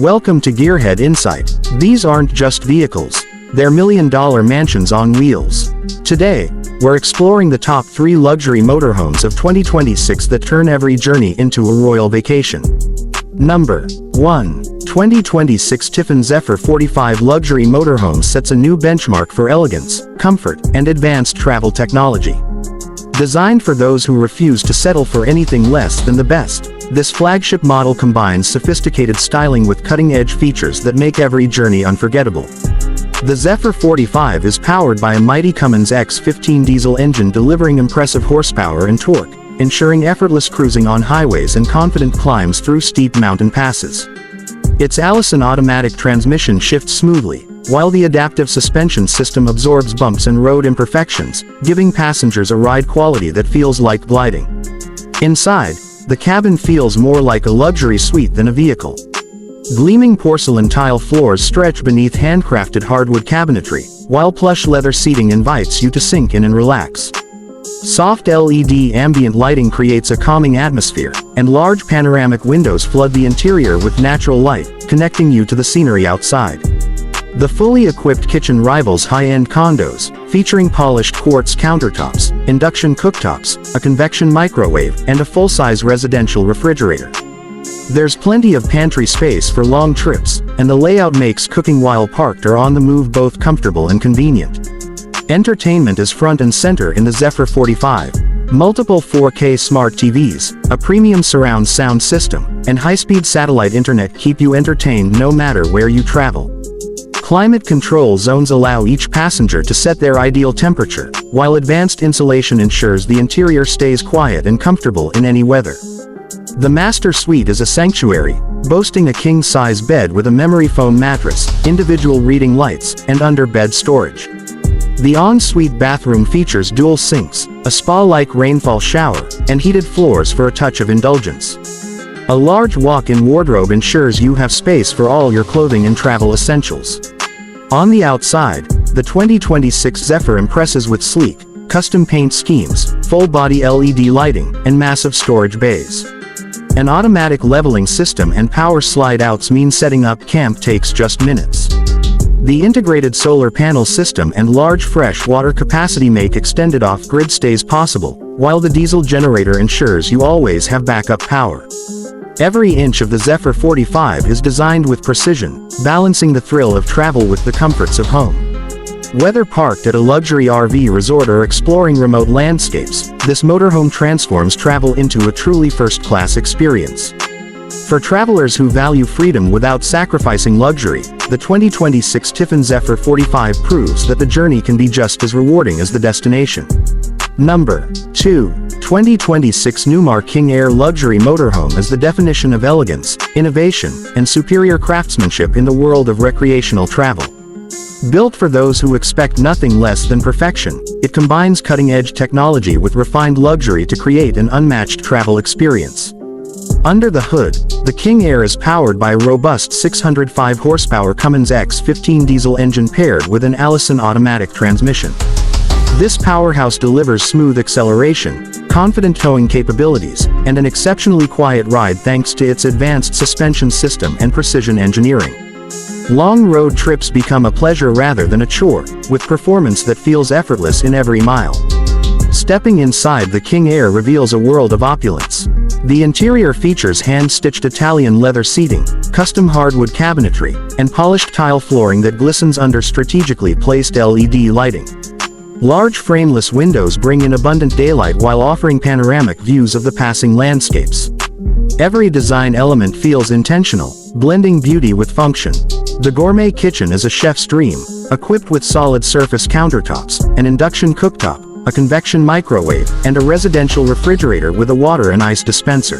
Welcome to Gearhead Insight. These aren't just vehicles. They're million-dollar mansions on wheels. Today, we're exploring the top 3 luxury motorhomes of 2026 that turn every journey into a royal vacation. Number 1. 2026 Tiffin Zephyr 45 luxury motorhome sets a new benchmark for elegance, comfort, and advanced travel technology. Designed for those who refuse to settle for anything less than the best, this flagship model combines sophisticated styling with cutting-edge features that make every journey unforgettable. The Zephyr 45 is powered by a mighty Cummins X15 diesel engine delivering impressive horsepower and torque, ensuring effortless cruising on highways and confident climbs through steep mountain passes. Its Allison automatic transmission shifts smoothly, while the adaptive suspension system absorbs bumps and road imperfections, giving passengers a ride quality that feels like gliding. Inside, the cabin feels more like a luxury suite than a vehicle. Gleaming porcelain tile floors stretch beneath handcrafted hardwood cabinetry, while plush leather seating invites you to sink in and relax. Soft LED ambient lighting creates a calming atmosphere, and large panoramic windows flood the interior with natural light, connecting you to the scenery outside. The fully equipped kitchen rivals high-end condos, featuring polished quartz countertops, induction cooktops, a convection microwave, and a full-size residential refrigerator. There's plenty of pantry space for long trips, and the layout makes cooking while parked or on the move both comfortable and convenient. Entertainment is front and center in the Zephyr 45. Multiple 4K smart TVs, a premium surround sound system, and high-speed satellite internet keep you entertained no matter where you travel. Climate control zones allow each passenger to set their ideal temperature, while advanced insulation ensures the interior stays quiet and comfortable in any weather. The master suite is a sanctuary, boasting a king-size bed with a memory foam mattress, individual reading lights, and under-bed storage. The en-suite bathroom features dual sinks, a spa-like rainfall shower, and heated floors for a touch of indulgence. A large walk-in wardrobe ensures you have space for all your clothing and travel essentials. On the outside, the 2026 Zephyr impresses with sleek, custom paint schemes, full-body LED lighting, and massive storage bays. An automatic leveling system and power slide-outs mean setting up camp takes just minutes. The integrated solar panel system and large fresh water capacity make extended off-grid stays possible, while the diesel generator ensures you always have backup power. Every inch of the Zephyr 45 is designed with precision, balancing the thrill of travel with the comforts of home. Whether parked at a luxury RV resort or exploring remote landscapes, this motorhome transforms travel into a truly first-class experience. For travelers who value freedom without sacrificing luxury, the 2026 Tiffin Zephyr 45 proves that the journey can be just as rewarding as the destination. Number 2. 2026 Newmar King Aire luxury motorhome is the definition of elegance, innovation, and superior craftsmanship in the world of recreational travel. Built for those who expect nothing less than perfection, it combines cutting-edge technology with refined luxury to create an unmatched travel experience. Under the hood, the King Aire is powered by a robust 605 horsepower Cummins X15 diesel engine paired with an Allison automatic transmission. This powerhouse delivers smooth acceleration, confident towing capabilities, and an exceptionally quiet ride thanks to its advanced suspension system and precision engineering. Long road trips become a pleasure rather than a chore, with performance that feels effortless in every mile. Stepping inside the King Aire reveals a world of opulence. The interior features hand-stitched Italian leather seating, custom hardwood cabinetry, and polished tile flooring that glistens under strategically placed LED lighting. Large frameless windows bring in abundant daylight while offering panoramic views of the passing landscapes. Every design element feels intentional, blending beauty with function. The gourmet kitchen is a chef's dream, equipped with solid surface countertops, an induction cooktop, a convection microwave, and a residential refrigerator with a water and ice dispenser.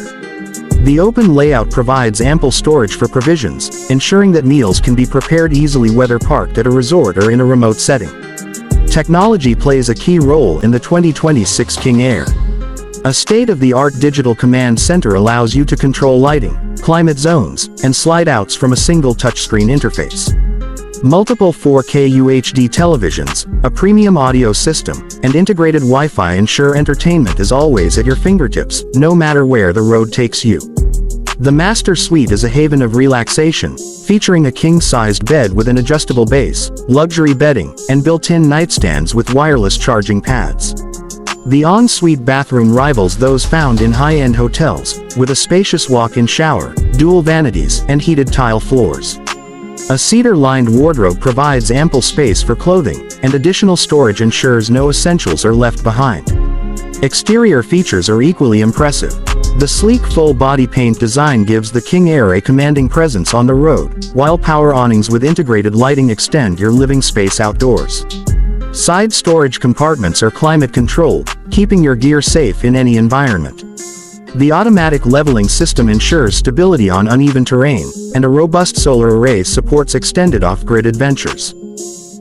The open layout provides ample storage for provisions, ensuring that meals can be prepared easily whether parked at a resort or in a remote setting. Technology plays a key role in the 2026 King Aire. A state-of-the-art digital command center allows you to control lighting, climate zones, and slide-outs from a single touchscreen interface. Multiple 4K UHD televisions, a premium audio system, and integrated Wi-Fi ensure entertainment is always at your fingertips, no matter where the road takes you. The Master Suite is a haven of relaxation, featuring a king-sized bed with an adjustable base, luxury bedding, and built-in nightstands with wireless charging pads. The en-suite bathroom rivals those found in high-end hotels, with a spacious walk-in shower, dual vanities, and heated tile floors. A cedar-lined wardrobe provides ample space for clothing, and additional storage ensures no essentials are left behind. Exterior features are equally impressive. The sleek full-body paint design gives the King Aire a commanding presence on the road, while power awnings with integrated lighting extend your living space outdoors. Side storage compartments are climate-controlled, keeping your gear safe in any environment. The automatic leveling system ensures stability on uneven terrain, and a robust solar array supports extended off-grid adventures.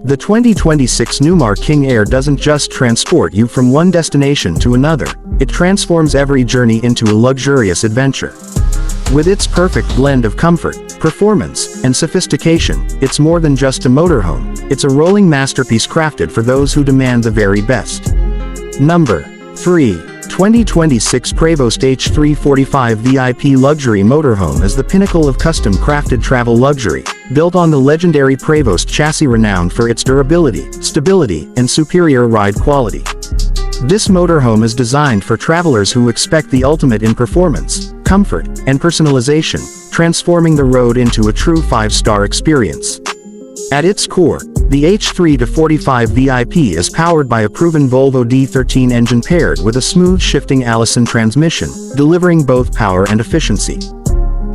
The 2026 Newmar King Aire doesn't just transport you from one destination to another, it transforms every journey into a luxurious adventure. With its perfect blend of comfort, performance, and sophistication, it's more than just a motorhome, it's a rolling masterpiece crafted for those who demand the very best. Number 3. 2026 Prevost H3-45 VIP Luxury Motorhome is the pinnacle of custom-crafted travel luxury, built on the legendary Prevost chassis renowned for its durability, stability, and superior ride quality. This motorhome is designed for travelers who expect the ultimate in performance, comfort, and personalization, transforming the road into a true 5-star experience. At its core, the H3-45 VIP is powered by a proven Volvo D13 engine paired with a smooth shifting Allison transmission, delivering both power and efficiency.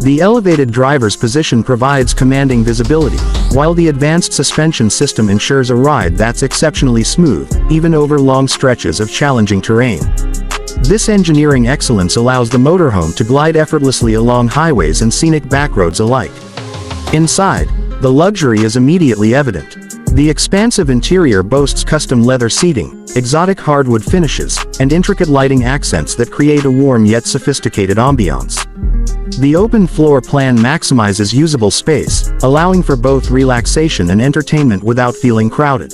The elevated driver's position provides commanding visibility, while the advanced suspension system ensures a ride that's exceptionally smooth, even over long stretches of challenging terrain. This engineering excellence allows the motorhome to glide effortlessly along highways and scenic backroads alike. Inside, the luxury is immediately evident. The expansive interior boasts custom leather seating, exotic hardwood finishes, and intricate lighting accents that create a warm yet sophisticated ambiance. The open floor plan maximizes usable space, allowing for both relaxation and entertainment without feeling crowded.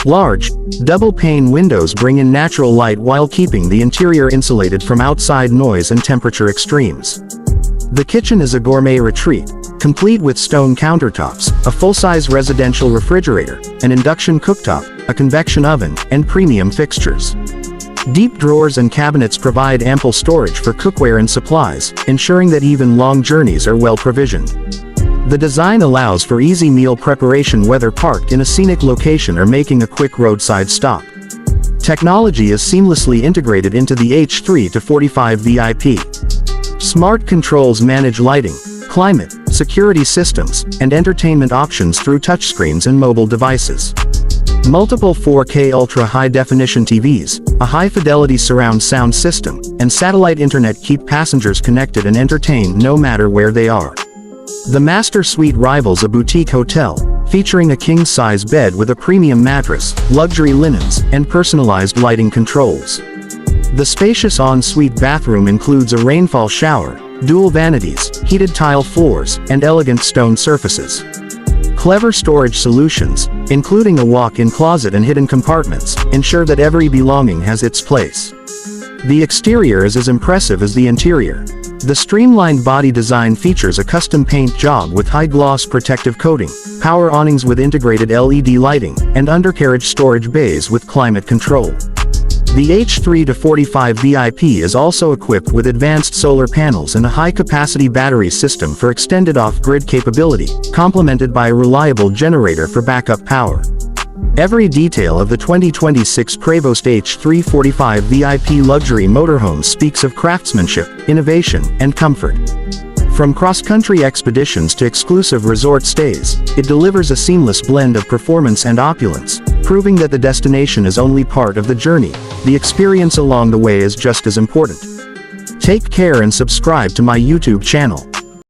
Large, double-pane windows bring in natural light while keeping the interior insulated from outside noise and temperature extremes. The kitchen is a gourmet retreat, complete with stone countertops, a full-size residential refrigerator, an induction cooktop, a convection oven, and premium fixtures. Deep drawers and cabinets provide ample storage for cookware and supplies, ensuring that even long journeys are well provisioned. The design allows for easy meal preparation whether parked in a scenic location or making a quick roadside stop. Technology is seamlessly integrated into the H3-45 VIP. Smart controls manage lighting, climate, security systems, and entertainment options through touchscreens and mobile devices. Multiple 4K ultra-high-definition TVs, a high-fidelity surround sound system, and satellite internet keep passengers connected and entertained no matter where they are. The Master Suite rivals a boutique hotel, featuring a king-size bed with a premium mattress, luxury linens, and personalized lighting controls. The spacious en-suite bathroom includes a rainfall shower, dual vanities, heated tile floors, and elegant stone surfaces. Clever storage solutions, including a walk-in closet and hidden compartments, ensure that every belonging has its place. The exterior is as impressive as the interior. The streamlined body design features a custom paint job with high-gloss protective coating, power awnings with integrated LED lighting, and undercarriage storage bays with climate control. The H3-45 VIP is also equipped with advanced solar panels and a high-capacity battery system for extended off-grid capability, complemented by a reliable generator for backup power. Every detail of the 2026 Prevost H3-45 VIP luxury motorhome speaks of craftsmanship, innovation, and comfort. From cross-country expeditions to exclusive resort stays, it delivers a seamless blend of performance and opulence, proving that the destination is only part of the journey. The experience along the way is just as important. Take care and subscribe to my YouTube channel.